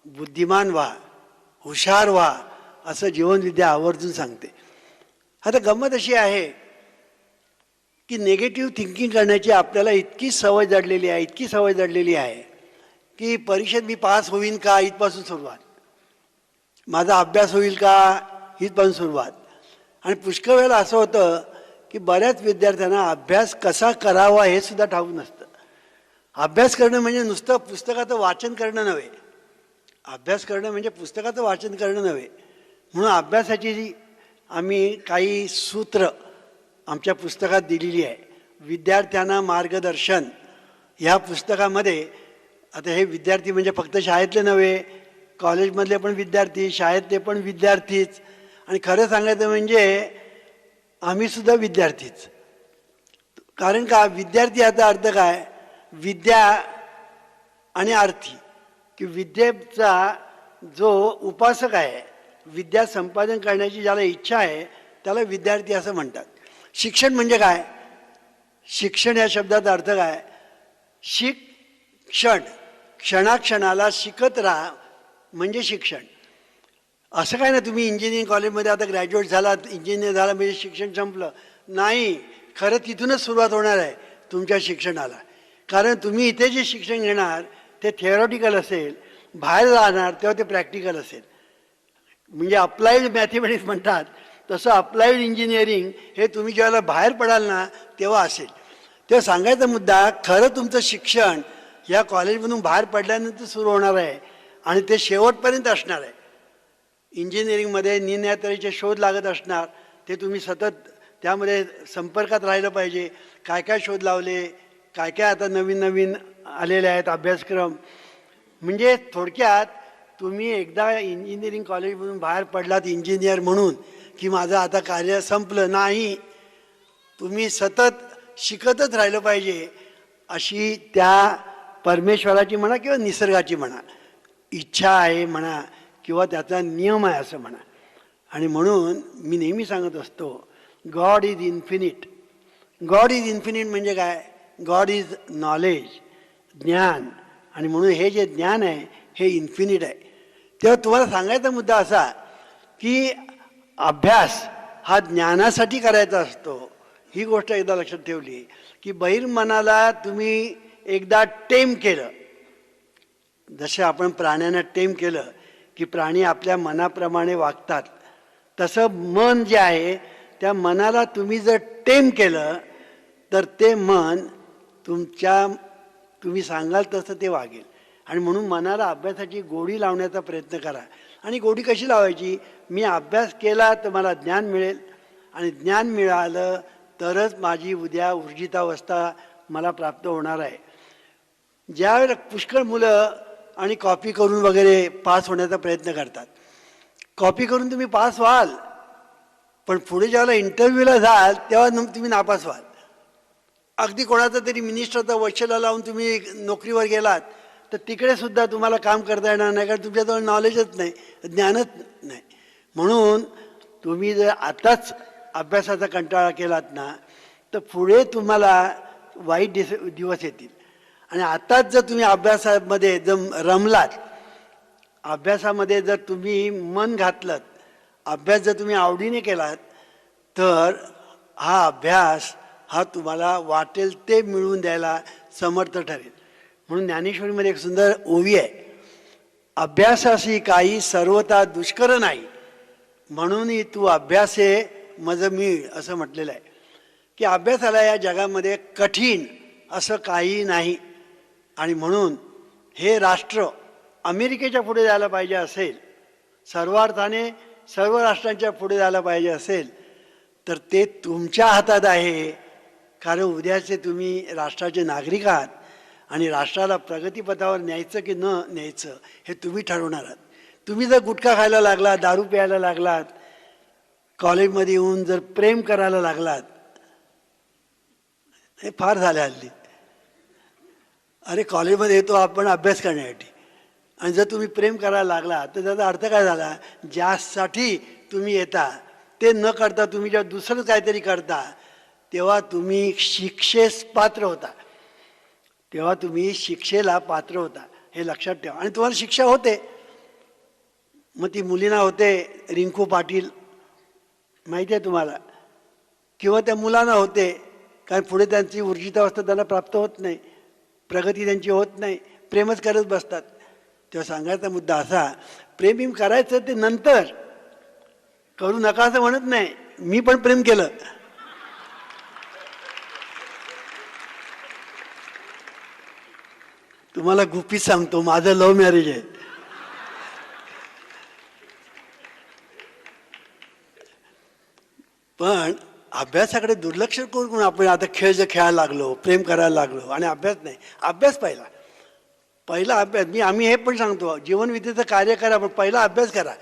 बुद्धिमान व्हा, हुशार व्हा, असं जीवनविद्या आवर्जून सांगते. आता गंमत अशी आहे की निगेटिव्ह थिंकिंग करण्याची आपल्याला इतकी सवय जडलेली आहे, इतकी सवय जडलेली आहे की परीक्षेत मी पास होईन का इथपासून सुरुवात, माझा अभ्यास होईल का इथपासून सुरुवात. आणि पुष्कळ वेळेला असं होतं की बऱ्याच विद्यार्थ्यांना अभ्यास कसा करावा हे सुद्धा ठाऊक नसतं. अभ्यास करणं म्हणजे नुसतं पुस्तकाचं वाचन करणं नव्हे, अभ्यास करणं म्हणजे पुस्तकाचं वाचन करणं नव्हे. म्हणून अभ्यासाची जी आम्ही काही सूत्र आमच्या पुस्तकात दिलेली आहे. विद्यार्थ्यांना मार्गदर्शन ह्या पुस्तकामध्ये, आता हे विद्यार्थी म्हणजे फक्त शाळेतले नव्हे, कॉलेजमधले पण विद्यार्थी, शाळेतले पण विद्यार्थीच, आणि खरं सांगायचं म्हणजे आम्हीसुद्धा विद्यार्थीच. कारण का, विद्यार्थी याचा अर्थ काय, विद्या आणि आर्थी, की विद्येचा जो उपासक आहे, विद्या संपादन करण्याची ज्याला इच्छा आहे त्याला विद्यार्थी असं म्हणतात. शिक्षण म्हणजे काय, शिक्षण या शब्दाचा अर्थ काय, शिक्षण, क्षणाक्षणाला शिकत राहा म्हणजे शिक्षण. असं काय ना तुम्ही इंजिनिअरिंग कॉलेजमध्ये आता ग्रॅज्युएट झालात, इंजिनियर झाला म्हणजे शिक्षण संपलं, नाही. खरं तिथूनच सुरुवात होणार आहे तुमच्या शिक्षणाला. कारण तुम्ही इथे जे शिक्षण घेणार ते थिअरॉटिकल असेल, बाहेर जाणार तेव्हा ते प्रॅक्टिकल असेल. म्हणजे अप्लाइड मॅथमॅटिक्स म्हणतात तसं अप्लाइड इंजिनिअरिंग हे तुम्ही ज्यावेळेला बाहेर पडाल ना तेव्हा असेल. तेव्हा सांगायचा मुद्दा, खरं तुमचं शिक्षण या कॉलेजमधून बाहेर पडल्यानंतर सुरू होणार आहे आणि ते शेवटपर्यंत असणार आहे. इंजिनिअरिंगमध्ये निरनिराळ्या तऱ्हेचे शोध लागत असणार, ते तुम्ही सतत त्यामध्ये संपर्कात राहिलं पाहिजे. काय काय शोध लावले, काय काय आता नवीन नवीन आलेले आहेत अभ्यासक्रम. म्हणजे थोडक्यात तुम्ही एकदा इंजिनिअरिंग कॉलेजमधून बाहेर पडलात इंजिनियर म्हणून की माझं आता कार्य संपलं, नाही. तुम्ही सतत शिकतच राहिलं पाहिजे, अशी त्या परमेश्वराची म्हणा किंवा निसर्गाची म्हणा इच्छा आहे म्हणा, किंवा त्याचा नियम आहे असं म्हणा. आणि म्हणून मी नेहमी सांगत असतो, God is infinite. God is infinite म्हणजे काय, गॉड इज नॉलेज, ज्ञान. आणि म्हणून हे जे ज्ञान आहे हे इन्फिनिट आहे. तेव्हा तुम्हाला सांगायचा मुद्दा असा की अभ्यास हा ज्ञानासाठी करायचा असतो. ही गोष्ट एकदा लक्षात ठेवली की बहिर्मनाला तुम्ही एकदा टेम केलं, जसे आपण प्राण्यांना टेम केलं की प्राणी आपल्या मनाप्रमाणे वागतात, तसं मन जे आहे त्या मनाला तुम्ही जर टेम केलं तर ते मन तुम्ही सांगाल तसं ते वागेल. आणि म्हणून मनाला अभ्यासाची गोडी लावण्याचा प्रयत्न करा. आणि गोडी कशी लावायची, मी अभ्यास केला तर मला ज्ञान मिळेल, आणि ज्ञान मिळालं तरच माझी उद्या ऊर्जितावस्था मला प्राप्त होणार आहे. ज्यावेळेला पुष्कळ मुलं आणि कॉपी करून वगैरे पास होण्याचा प्रयत्न करतात, कॉपी करून तुम्ही पास व्हाल पण पुढे जेव्हा इंटरव्ह्यूला जाल तेव्हा तुम्ही नापास व्हाल. अगदी कोणाचा तरी मिनिस्टरचा वशिला लावून तुम्ही नोकरीवर गेलात तर तिकडे सुद्धा तुम्हाला काम करता येणार नाही, कारण तुमच्याजवळ नॉलेजच नाही, ज्ञानच नाही. म्हणून तुम्ही जर आताच अभ्यासाचा कंटाळा केलात ना तर पुढे तुम्हाला वाईट दिवस येतील. आणि आताच जर तुम्ही अभ्यासामध्ये जर रमलात, अभ्यासामध्ये जर तुम्ही मन घातलं, अभ्यास जर तुम्ही आवडीने केलात तर हा अभ्यास हा तुम्हाला वाटेल ते मिळवून द्यायला समर्थ ठरेल. म्हणून ज्ञानेश्वरीमध्ये एक सुंदर ओवी आहे, अभ्यासाशी काही सर्वता दुष्कर नाही, म्हणून तू अभ्यासे मज मिळ, असं म्हटलेलं आहे की अभ्यासाला या जगामध्ये कठीण असं काही नाही. आणि म्हणून हे राष्ट्र अमेरिकेच्या पुढे जायला पाहिजे असेल, सर्वार्थाने सर्व राष्ट्रांच्या पुढे जायला पाहिजे असेल तर ते तुमच्या हातात आहे. कारण उद्याचे तुम्ही राष्ट्राचे नागरिक आहात आणि राष्ट्राला प्रगतीपथावर न्यायचं की न न्यायचं हे तुम्ही ठरवणार आहात. तुम्ही जर गुटखा खायला लागलात, दारू प्यायला लागलात, कॉलेजमध्ये येऊन जर प्रेम करायला लागलात, हे फार झाले हल्ली. अरे कॉलेजमध्ये येतो आपण अभ्यास करण्यासाठी, आणि जर तुम्ही प्रेम करायला लागला तर त्याचा अर्थ काय झाला, ज्यासाठी तुम्ही येता ते न करता तुम्ही जेव्हा दुसरं काहीतरी करता तेव्हा तुम्ही शिक्षेस पात्र होता, तेव्हा तुम्ही शिक्षेला पात्र होता, हे लक्षात ठेवा. आणि तुम्हाला शिक्षा होते. मग ती मुलींना होते, रिंकू पाटील माहिती आहे तुम्हाला, किंवा त्या मुलांना होते, कारण पुढे त्यांची ऊर्जितावस्था त्यांना प्राप्त होत नाही, प्रगती त्यांची होत नाही, प्रेमच करत बसतात. तेव्हा सांगायचा मुद्दा असा, प्रेम करायचं ते नंतर, करू नका असं म्हणत नाही. मी पण प्रेम केलं, तुम्हाला गुपित सांगतो, माझं लव्ह मॅरेज आहे. पण अभ्यासाकडे दुर्लक्ष करून आपण आता खेळ खेळायला लागलो, प्रेम करायला लागलो आणि अभ्यास नाही. अभ्यास पहिला अभ्यास. आम्ही हे पण सांगतो, जीवनविद्येचं कार्य करा, पण पहिला अभ्यास करा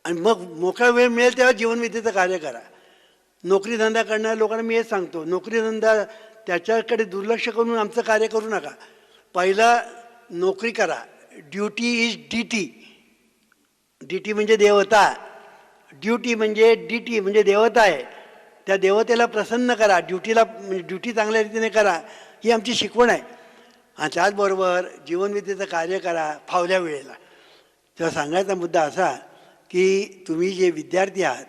आणि मग मोकळा वेळ मिळेल तेव्हा जीवनविद्येचं कार्य करा. नोकरीधंदा करणाऱ्या लोकांना मी हेच सांगतो, नोकरीधंदा त्याच्याकडे दुर्लक्ष करून आमचं कार्य करू नका. पहिला नोकरी करा. ड्युटी इज डी टी म्हणजे देवता, ड्युटी म्हणजे डी म्हणजे देवता आहे. त्या देवतेला प्रसन्न करा, ड्युटीला म्हणजे ड्युटी चांगल्या रीतीने करा, ही आमची शिकवण आहे. आणि त्याचबरोबर जीवनविद्येचं कार्य करा फावल्या वेळेला. तेव्हा सांगायचा मुद्दा असा की तुम्ही जे विद्यार्थी आहात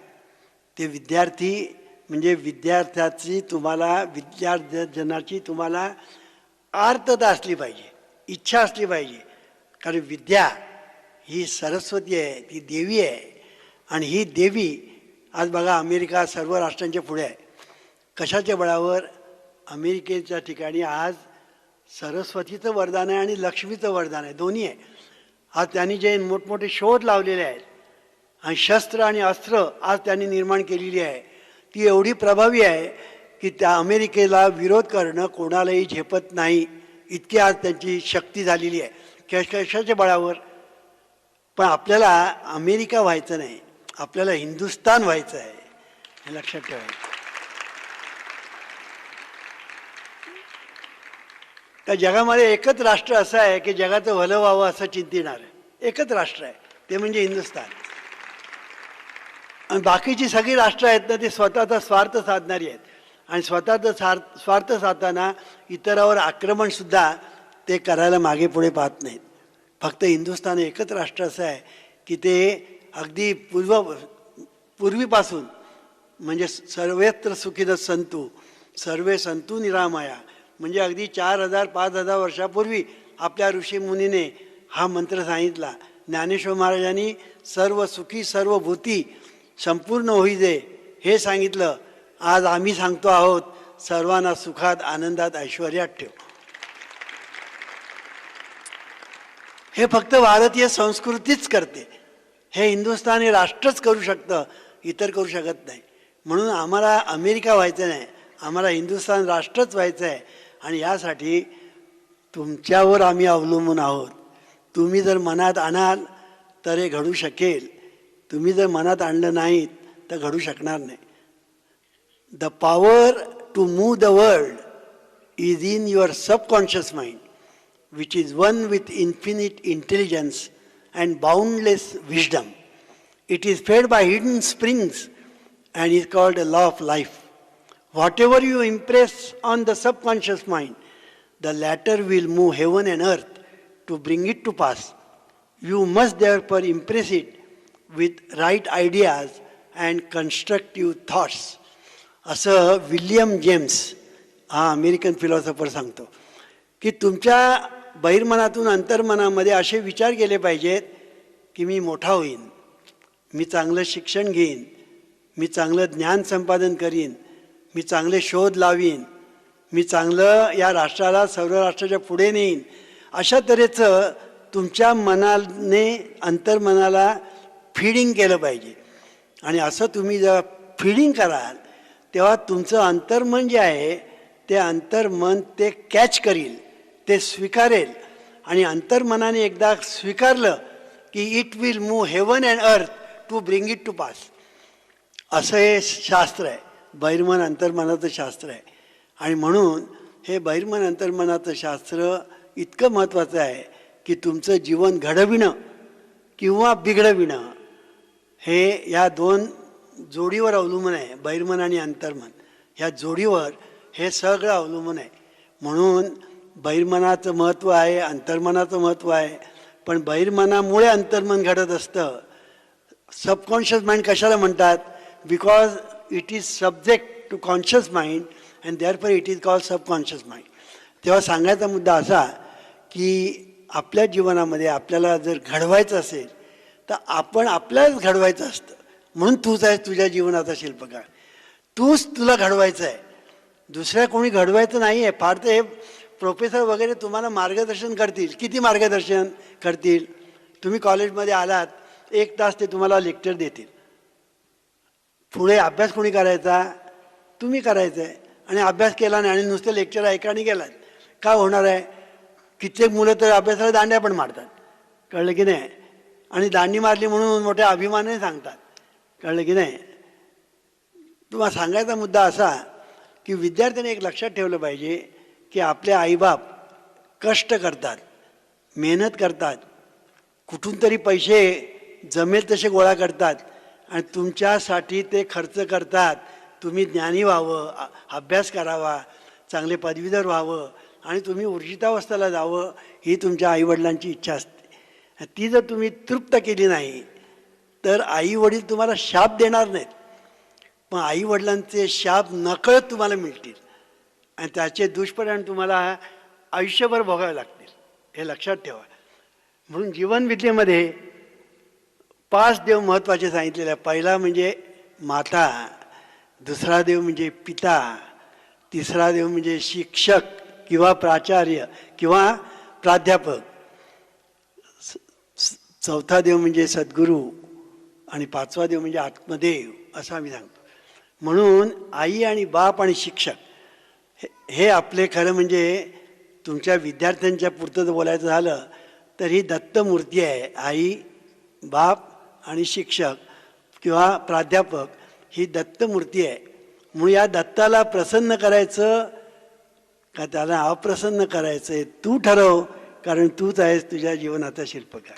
ते विद्यार्थी म्हणजे विद्यार्थ्याची तुम्हाला, विद्यार्थ्यजनाची तुम्हाला आर्तता असली पाहिजे, इच्छा असली पाहिजे. कारण विद्या ही सरस्वती आहे, ती देवी आहे. आणि ही देवी आज बघा अमेरिका सर्व राष्ट्रांच्या पुढे आहे. कशाच्या बळावर? अमेरिकेच्या ठिकाणी आज सरस्वतीचं वरदान आहे आणि लक्ष्मीचं वरदान आहे, दोन्ही आहे. आज त्यांनी जे मोठमोठे शोध लावलेले आहेत आणि शस्त्र आणि अस्त्र आज त्यांनी निर्माण केलेली आहे, ती एवढी प्रभावी आहे की त्या अमेरिकेला विरोध करणं कोणालाही झेपत नाही, इतकी आज त्यांची शक्ती झालेली आहे. कशाच्या बळावर? पण आपल्याला अमेरिका व्हायचं नाही, आपल्याला हिंदुस्थान व्हायचं आहे, हे लक्षात ठेवायचं. त्या जगामध्ये एकच राष्ट्र असं आहे की जगाचं भलं व्हावं असं चिंतिणार आहे, एकच राष्ट्र आहे, ते म्हणजे हिंदुस्थान. आणि बाकीची सगळी राष्ट्र आहेत ना, ते स्वतःचा स्वार्थ साधणारी आहेत. आणि स्वतःचा स्वार्थ साधताना इतरावर आक्रमणसुद्धा ते करायला मागे पुढे पाहत नाहीत. फक्त हिंदुस्थान एकच राष्ट्र असं आहे की ते अगदी पूर्वीपासून म्हणजे सर्वत्र सुखिनः सन्तु सर्वे सन्तु निरामया, म्हणजे अगदी 4000-5000 वर्षापूर्वी आपल्या ऋषीमुनीने हा मंत्र सांगितला. ज्ञानेश्वर महाराजांनी सर्व सुखी सर्व भूती संपूर्ण होई दे हे सांगितलं. आज आम्ही सांगतो आहोत, सर्वांना सुखात आनंदात ऐश्वर्यात ठेव. हे फक्त भारतीय संस्कृतीच करते, हे हिंदुस्थानी राष्ट्रच करू शकतं, इतर करू शकत नाही. म्हणून आम्हाला अमेरिका व्हायचं नाही, आम्हाला हिंदुस्थान राष्ट्रच व्हायचं आहे. आणि यासाठी तुमच्यावर आम्ही अवलंबून आहोत. तुम्ही जर मनात आणाल तर हे घडू शकेल, तुम्ही जर मनात आणलं नाहीत तर घडू शकणार नाही. The power to move the world is in your subconscious mind, which is one with infinite intelligence and boundless wisdom. It is fed by hidden springs and is called a law of life. Whatever you impress on the subconscious mind, the latter will move heaven and earth to bring it to pass. You must therefore impress it with right ideas and constructive thoughts. असं William James हा American philosopher सांगतो की तुमच्या बहिर्मनातून अंतर्मनामध्ये असे विचार केले पाहिजेत की मी मोठा होईन, मी चांगलं शिक्षण घेईन, मी चांगलं ज्ञान संपादन करीन, मी चांगले शोध लावीन, मी चांगलं या राष्ट्राला सर्व राष्ट्राच्या पुढे नेईन. अशा तऱ्हेचं तुमच्या मनाने अंतर्मनाला फीडिंग केलं पाहिजे. आणि असं तुम्ही जेव्हा फीडिंग कराल तेव्हा तुमचं अंतर्मन जे आहे ते अंतर्मन ते कॅच करील, ते स्वीकारेल. आणि अंतर्मनाने एकदा स्वीकारलं की it will move heaven and earth to bring it to pass. असं हे शास्त्र आहे, बहिर्मन अंतर्मनाचं शास्त्र आहे. आणि म्हणून हे बहिर्मन अंतर्मनाचं शास्त्र इतकं महत्त्वाचं आहे की तुमचं जीवन घडविणं किंवा बिघडविणं हे या दोन जोडीवर अवलंबून आहे. बहिर्मन आणि अंतर्मन ह्या जोडीवर हे सगळं अवलंबून आहे. म्हणून बहिर्मनाचं महत्त्व आहे, अंतर्मनाचं महत्त्व आहे. पण बहिर्मनामुळे अंतर्मन घडत असतं. सबकॉन्शियस माइंड कशाला म्हणतात? Because it is subject to conscious mind and therefore it is called subconscious mind. तेव्हा सांगायचा मुद्दा असा की आपल्या जीवनामध्ये आपल्याला जर घडवायचं असेल तर आपण आपल्यालाच घडवायचं असतं. म्हणून तूच आहेस तुझ्या जीवनाचा शिल्पकार, तूच तुला घडवायचं आहे, दुसऱ्या कोणी घडवायचं नाही आहे. फार तर हे प्रोफेसर वगैरे तुम्हाला मार्गदर्शन करतील. किती मार्गदर्शन करतील? तुम्ही कॉलेजमध्ये आलात 1 तास ते तुम्हाला लेक्चर देतील. पुढे अभ्यास कोणी करायचा? तुम्ही करायचं आहे. आणि अभ्यास केला नाही आणि नुसतं लेक्चर ऐका आणि गेलात, काय होणार आहे? कित्येक मुलं तर अभ्यासाला दांड्या पण मारतात, कळलं की नाही? आणि दांडी मारली म्हणून मोठ्या अभिमानाने सांगतात, कळलं की नाही? तुम्हाला सांगायचा मुद्दा असा की विद्यार्थ्यांनी एक लक्षात ठेवलं पाहिजे की आपले आईबाप कष्ट करतात, मेहनत करतात, कुठून तरी पैसे जमेल तसे गोळा करतात आणि तुमच्यासाठी ते खर्च करतात. तुम्ही ज्ञानी व्हावं, अभ्यास करावा, चांगले पदवीधर व्हावं आणि तुम्ही ऊर्जितावस्थेला जावं, ही तुमच्या आईवडिलांची इच्छा असते. ती जर तुम्ही तृप्त केली नाही तर आई वडील तुम्हाला शाप देणार नाहीत, पण आईवडिलांचे शाप नकळत तुम्हाला मिळतील आणि त्याचे दुष्परिणाम तुम्हाला आयुष्यभर भोगावे लागतील. हे लक्षात ठेवा. म्हणून जीवनविद्येमध्ये 5 देव महत्त्वाचे सांगितलेले आहे. पहिला म्हणजे माता, दुसरा देव म्हणजे पिता, तिसरा देव म्हणजे शिक्षक किंवा प्राचार्य किंवा प्राध्यापक, चौथा देव म्हणजे सद्गुरू आणि 5वा देव म्हणजे आत्मदेव, असं आम्ही सांगतो. म्हणून आई आणि बाप आणि शिक्षक हे आपले खरं म्हणजे तुमच्या विद्यार्थ्यांच्या पुरतं जर बोलायचं झालं तर ही दत्तमूर्ती आहे. आई, बाप आणि शिक्षक किंवा प्राध्यापक ही दत्तमूर्ती आहे. म्हणून या दत्ताला प्रसन्न करायचं का त्याला अप्रसन्न करायचं आहे तू ठरव, कारण तूच आहेस तुझ्या जीवनाचा शिल्पकार.